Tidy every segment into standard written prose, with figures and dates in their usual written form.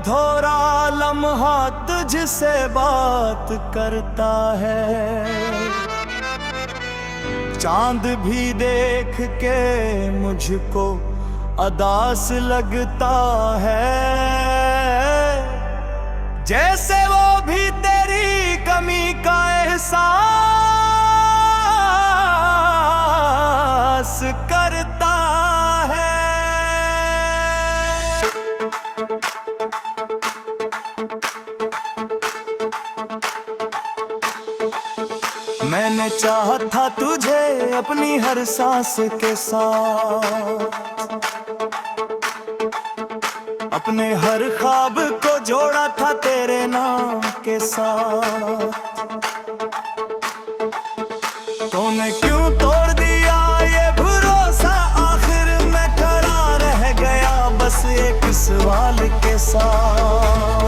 अधूरा लम्हा तुझसे बात करता है। चांद भी देख के मुझको अदास लगता है, जैसे वो भी तेरी कमी का एहसास करता है। मैंने चाहा था तुझे अपनी हर सांस के साथ, अपने हर ख्वाब को जोड़ा था तेरे नाम के साथ। तूने क्यों तोड़ दिया ये भरोसा, आखिर मैं खड़ा रह गया बस एक सवाल के साथ।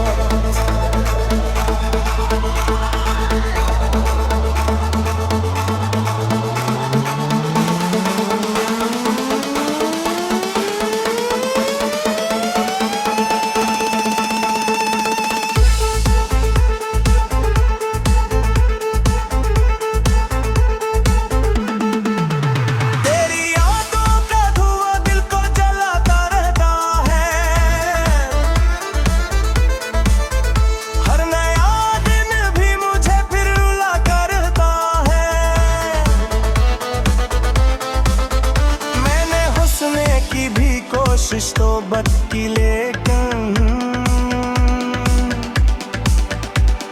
कोशिश तो बदकी लेकिन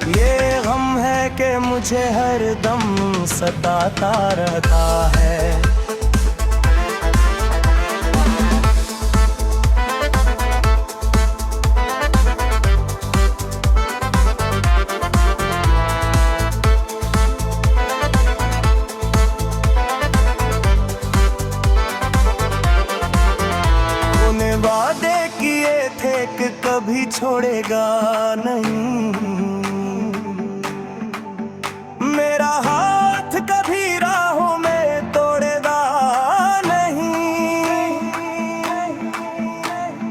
ये गम है कि मुझे हर दम सताता रहता है। वादे किए थे कि कभी छोड़ेगा नहीं, मेरा हाथ कभी राहों में तोड़ेगा नहीं।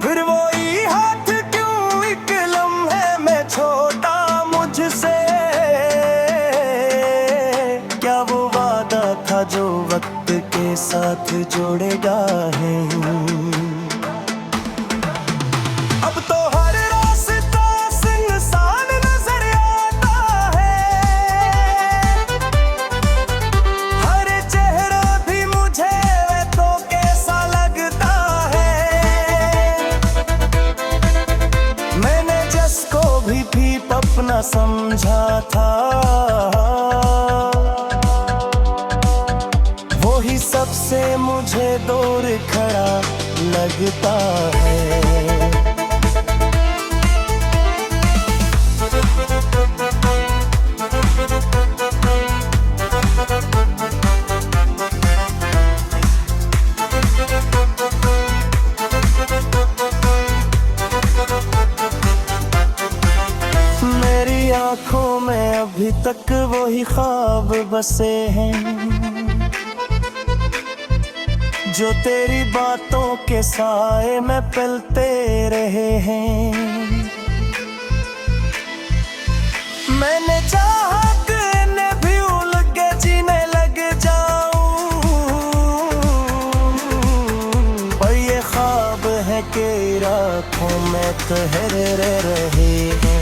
फिर वही हाथ क्यों एक लम्हे में छोटा मुझसे, क्या वो वादा था जो वक्त के साथ जोड़ेगा है। अब तो हर रास्ता सुनसान नजर आता है, हर चेहरा भी मुझे तो कैसा लगता है। मैंने जिसको भी अपना समझा था, वो ही सबसे मुझे दूर खड़ा लगता है। आँखों में अभी तक वही ख्वाब बसे हैं, जो तेरी बातों के साए में पलते रहे हैं। मैंने चाहा कि इन्हें भी उलझ के जीने लग जाऊं, पर ये ख्वाब है कि रातों में ठहरे रहे हैं।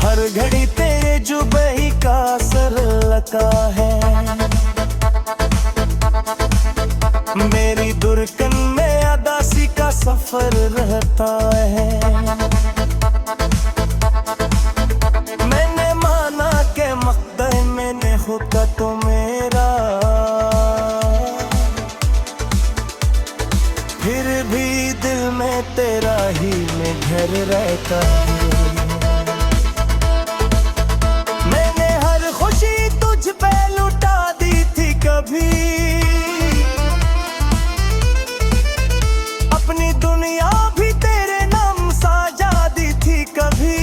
हर घड़ी तेरे जुबही का असर लगा है, मेरी दुर्कन में अदासी का सफर रहता है। मैंने माना के मक़दर मैंने खुद का तो मेरा, फिर भी दिल में तेरा ही में घर रहता है। तुझ पे लुटा दी थी कभी, अपनी दुनिया भी तेरे नाम साजा दी थी कभी।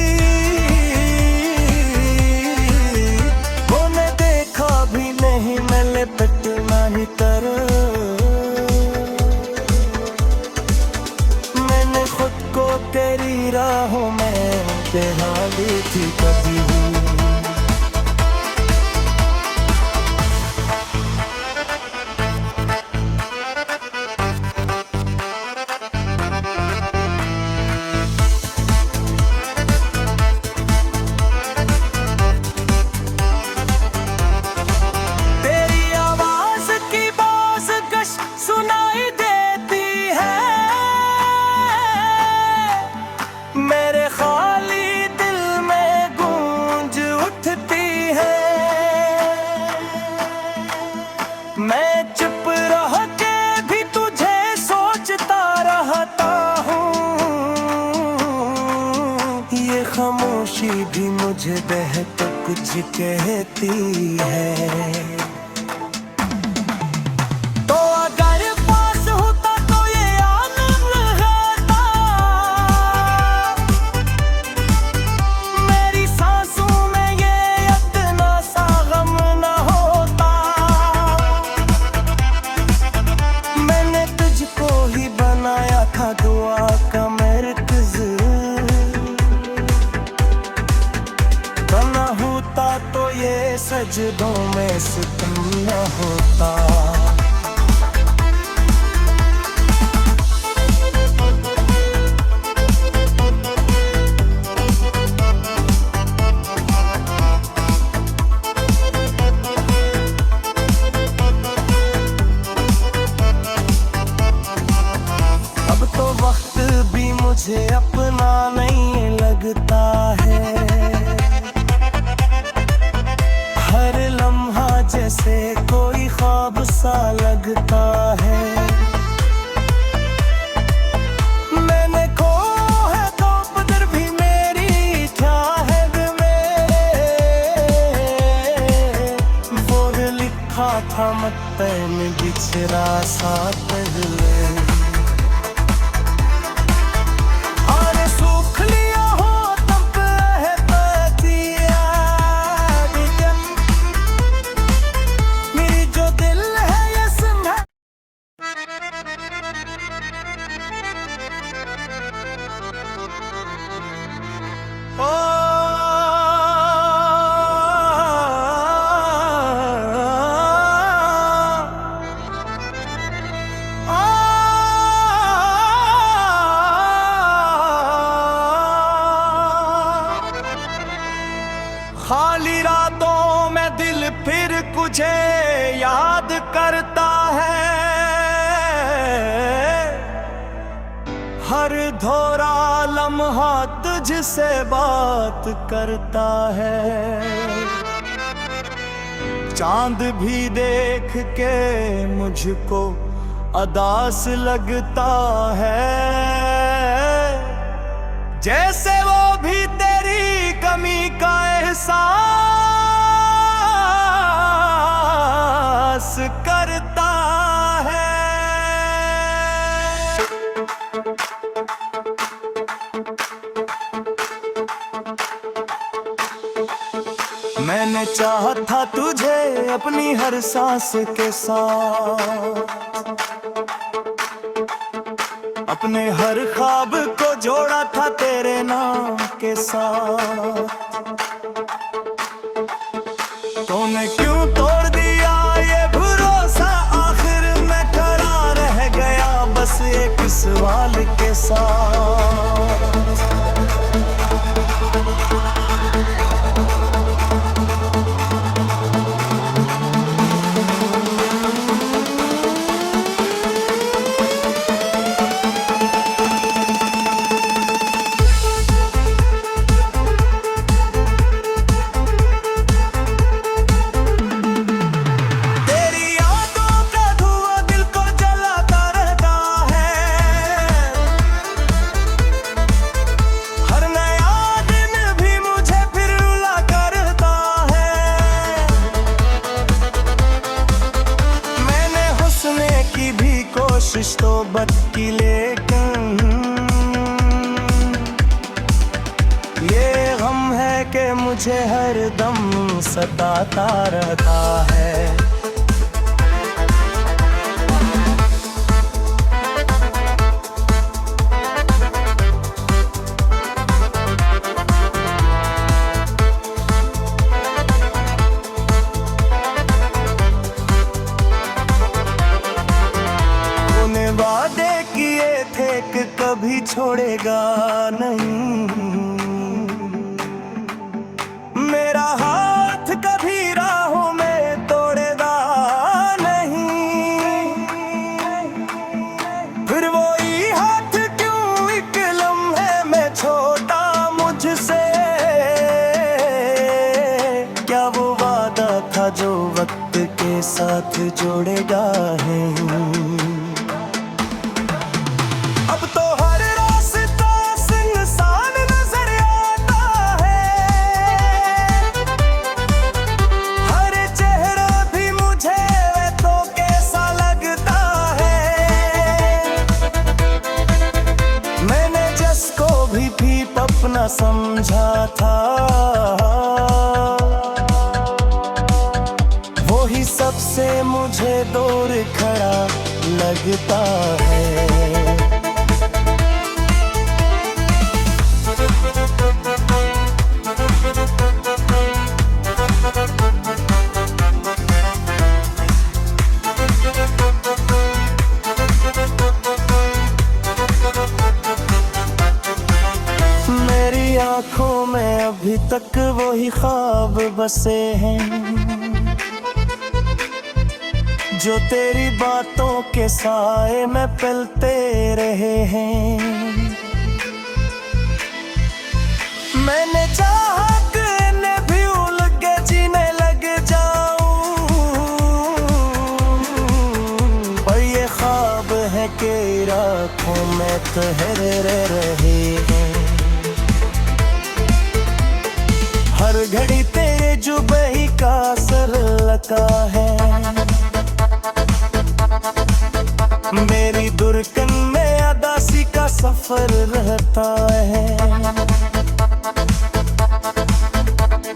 मैंने देखा भी नहीं मैं लिपटना ही कर, मैंने ख्वाहिश सुनाई देती है, मेरे खाली दिल में गूंज उठती है। मैं चुप रह के भी तुझे सोचता रहता हूँ, ये खामोशी भी मुझे बहक कुछ कहती है। तो अगर पास होता तो ये आनंद रहता, मेरी सांसों में ये इतना सा गम न होता। मैंने तुझको ही बनाया था दुआ का मरकज़, बना होता तो ये सजदों में सितम न होता। अब तो वक्त भी मुझे अपना नहीं लगता है, हर लम्हा जैसे कोई ख्वाब सा लगता है। मैंने खो है तो बदर भी मेरी चाहत में, वो लिखा था मत्ते में बिछड़ा सा पहले। खाली रातों में दिल फिर तुझे याद करता है, हर धोरा लम्हा तुझसे बात करता है। चांद भी देख के मुझको अदास लगता है, जैसे वो भी तेरी कमी का एहसास करता है। मैंने चाहा था तुझे अपनी हर सांस के साथ, अपने हर ख्वाब को जोड़ा था तेरे नाम के साथ। तूने क्यों तोड़ दिया ये भरोसा, आखिर मैं खड़ा रह गया बस एक सवाल के साथ। कोशिश तो बदकी लेकिन ये गम है कि मुझे हर दम सताता रहता है। वादे किए थे कि कभी छोड़ेगा नहीं, मेरा हाथ कभी राहों में तोड़ेगा नहीं। राहें। अब तो हर रास्ता सुनसान नजर आता है, हर चेहरा भी मुझे तो कैसा लगता है। मैंने जिसको भी अपना समझा था, वो ही सबसे मुझे दूर खड़ा लगता है। मेरी आंखों में अभी तक वही ख्वाब बसे हैं, जो तेरी बातों के साए में पलते रहे हैं। मैंने चाहा कि इन्हें भी उलझ के जीने लग जाऊं, पर ये ख्वाब है कि रातों में ठहरे रहे हैं। हर घड़ी तेरे जुबही का असर लगा है, मेरी दुर्कन में अदासी का सफर रहता है।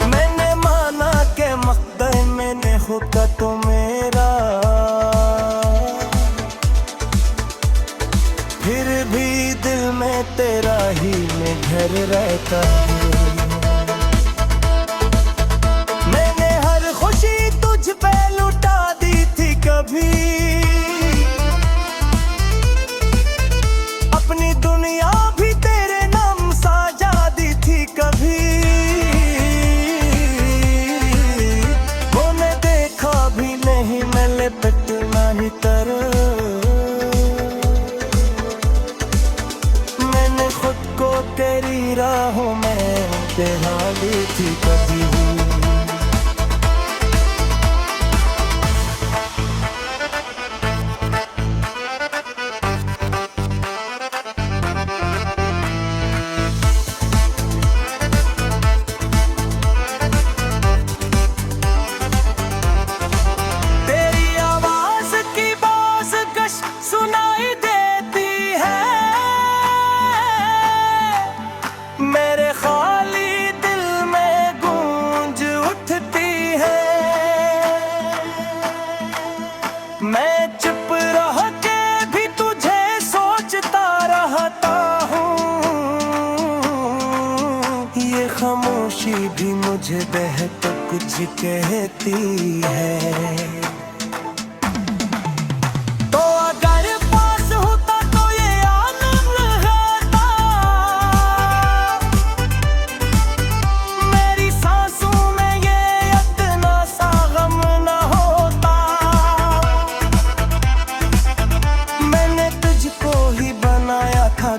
मैंने माना के मकदर मैंने होता तो मेरा, फिर भी दिल में तेरा ही में घर रहता है। मैंने हर खुशी तुझ पे लुटा दी थी कभी, अपनी दुनिया भी तेरे नाम साजा दी थी कभी। तूने देखा भी नहीं मैं लिपटना ही तर, मैंने खुद को तेरी राहों में तेरा ली थी कभी। सुनाई देती है मेरे खाली दिल में गूंज उठती है। मैं चुप रह के भी तुझे सोचता रहता हूँ, ये खामोशी भी मुझे बेहद कुछ कहती है।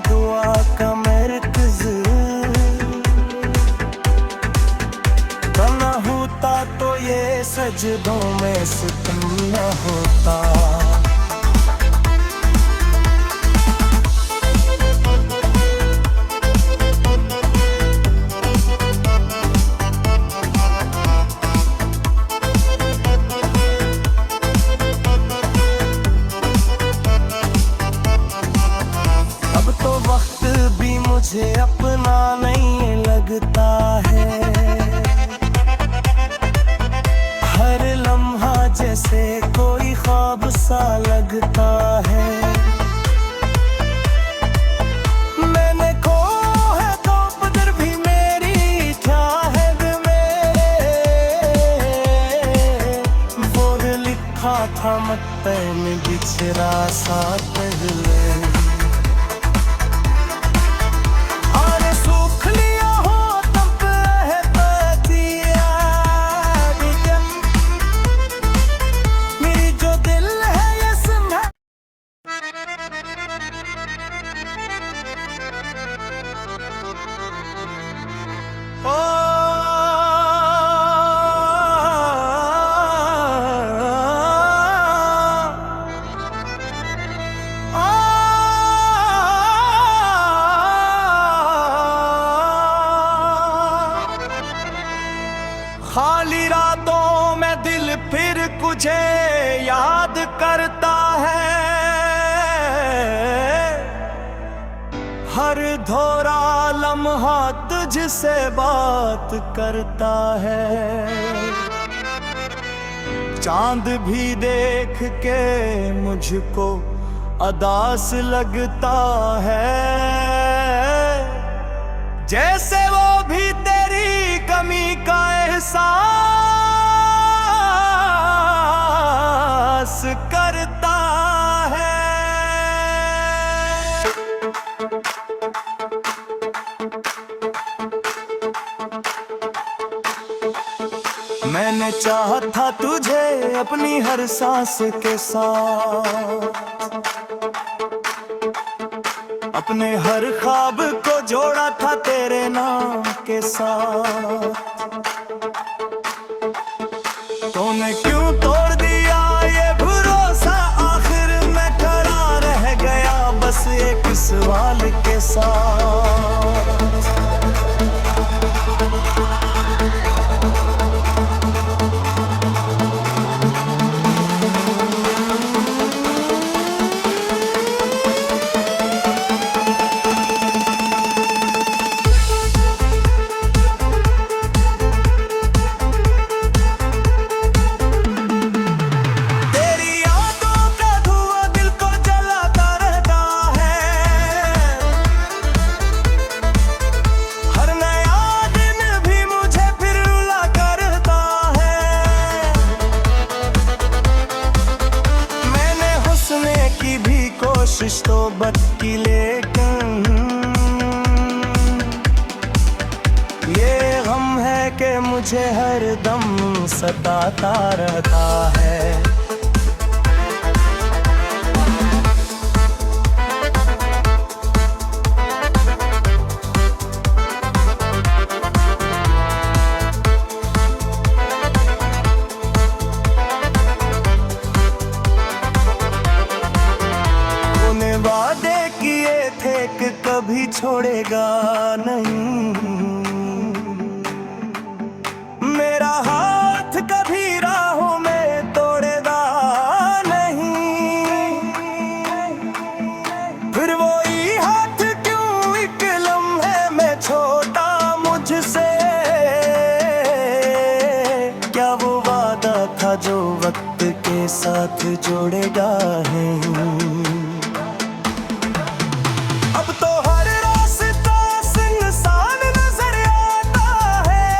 दुआ का मरकज बना होता तो ये सजदों में सितम न होता। मुझे अपना नहीं लगता है, हर लम्हा जैसे कोई ख्वाब सा लगता है। मैंने खो है तो बदर भी मेरी चाहत में, वो लिखा था मत्ते में बिछड़ा सा पहले। हर धोरा लम्हा तुझसे बात करता है। चांद भी देख के मुझको अदास लगता है, जैसे वो भी तेरी कमी का एहसास करता है। मैंने चाहा था तुझे अपनी हर सांस के साथ, अपने हर ख्वाब को जोड़ा था तेरे नाम के साथ। तूने क्यों तोड़ दिया ये भरोसा, आखिर मैं खड़ा रह गया बस एक सवाल के साथ। कोशिश तो बदकी लेकिन ये गम है कि मुझे हर दम सताता रहता है। वादे किए थे कि कभी छोड़ेगा नहीं, मेरा हाथ कभी राहों में तोड़ेगा नहीं। फिर वही हाथ क्यों एक लम्हे में छोटा मुझसे, क्या वो वादा था जो वक्त के साथ जोड़ेगा नहीं। अब तो हर रास्ता सुनसान नजर आता है,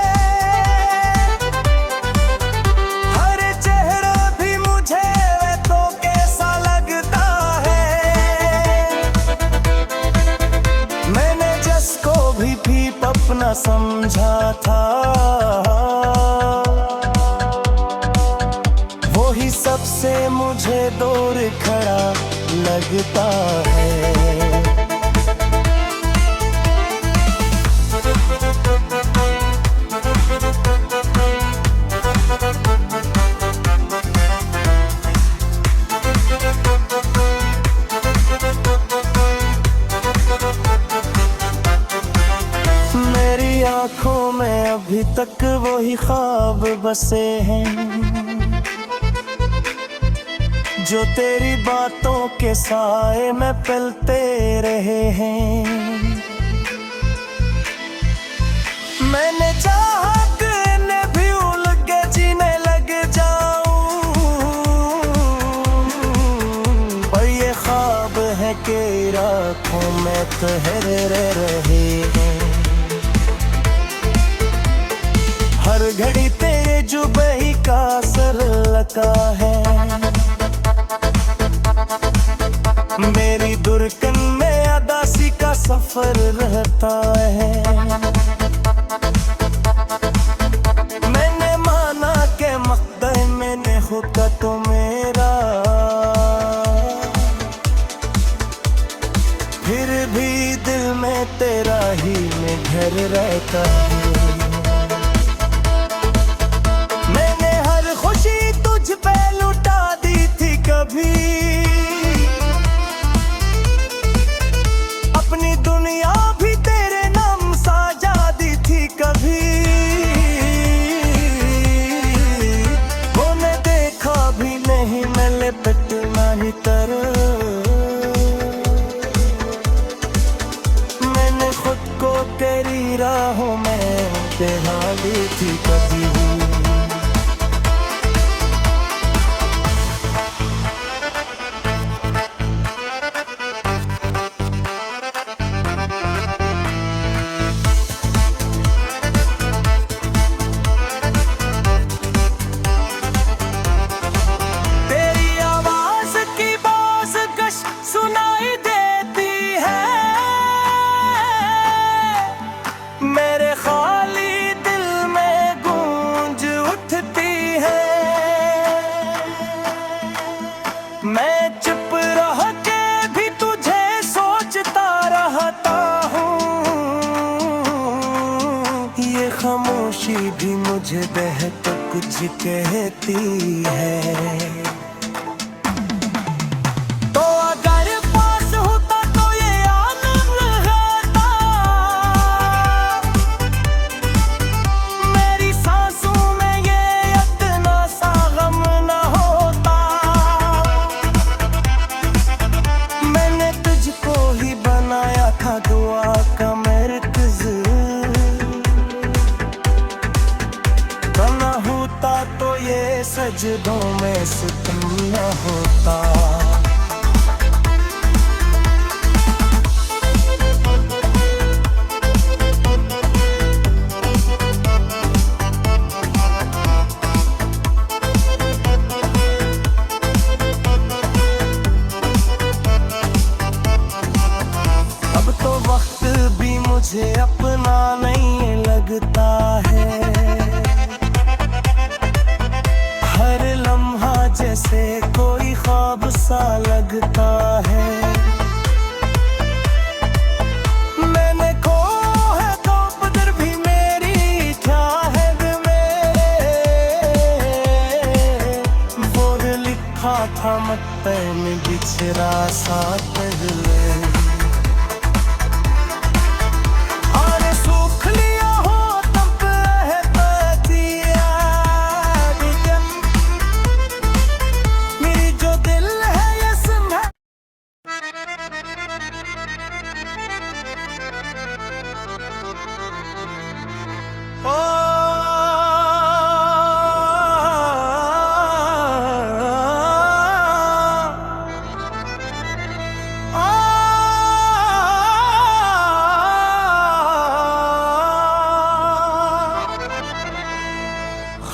हर चेहरा भी मुझे तो कैसा लगता है। मैंने जिसको भी अपना समझा था, वो ही सबसे मुझे दूर खड़ा लगता है। आँखों में अभी तक वही ख्वाब बसे हैं, जो तेरी बातों के साए में पलते रहे हैं। मैंने चाहा कि इन्हें भी उलझ के जीने लग जाऊं, पर ये ख्वाब है कि रातों में ठहरे रहे हैं। हर घड़ी तेरे जुबही का असर लगा है, मेरी दुर्कन में अदासी का सफर रहता है। मैंने माना के मक़दर मैंने खुदा तो मेरा, फिर भी दिल में तेरा ही में घर रहता है। तुझ पे लुटा दी थी कभी, अपनी दुनिया भी तेरे नाम साजा दी थी कभी। मैंने देखा भी नहीं मैं लिपटना ही तर, सुनाई देती है, मेरे खाली दिल में गूंज उठती है। मैं चुप रह के भी तुझे सोचता रहता हूँ, ये खामोशी भी मुझे बेहद कुछ कहती है। तो ये सजदों में सितम न होता। अब तो वक्त भी मुझे अपना नहीं लगता है, जैसे कोई ख्वाब सा लगता है। मैंने खो है तो बदर भी मेरी चाहत में, वो लिखा था मत्ते में बिछड़ा सा पहले।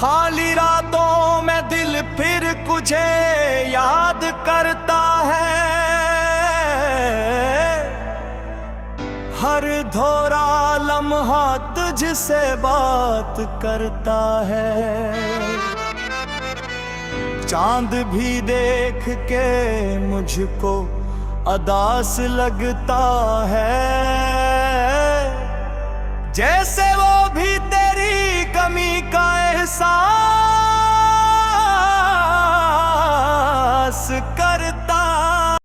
खाली रातों में दिल फिर तुझे याद करता है, हर धोरा लम्हा तुझसे बात करता है। चांद भी देख के मुझको अदास लगता है, जैसे वो भी तेरी कमी का एहसास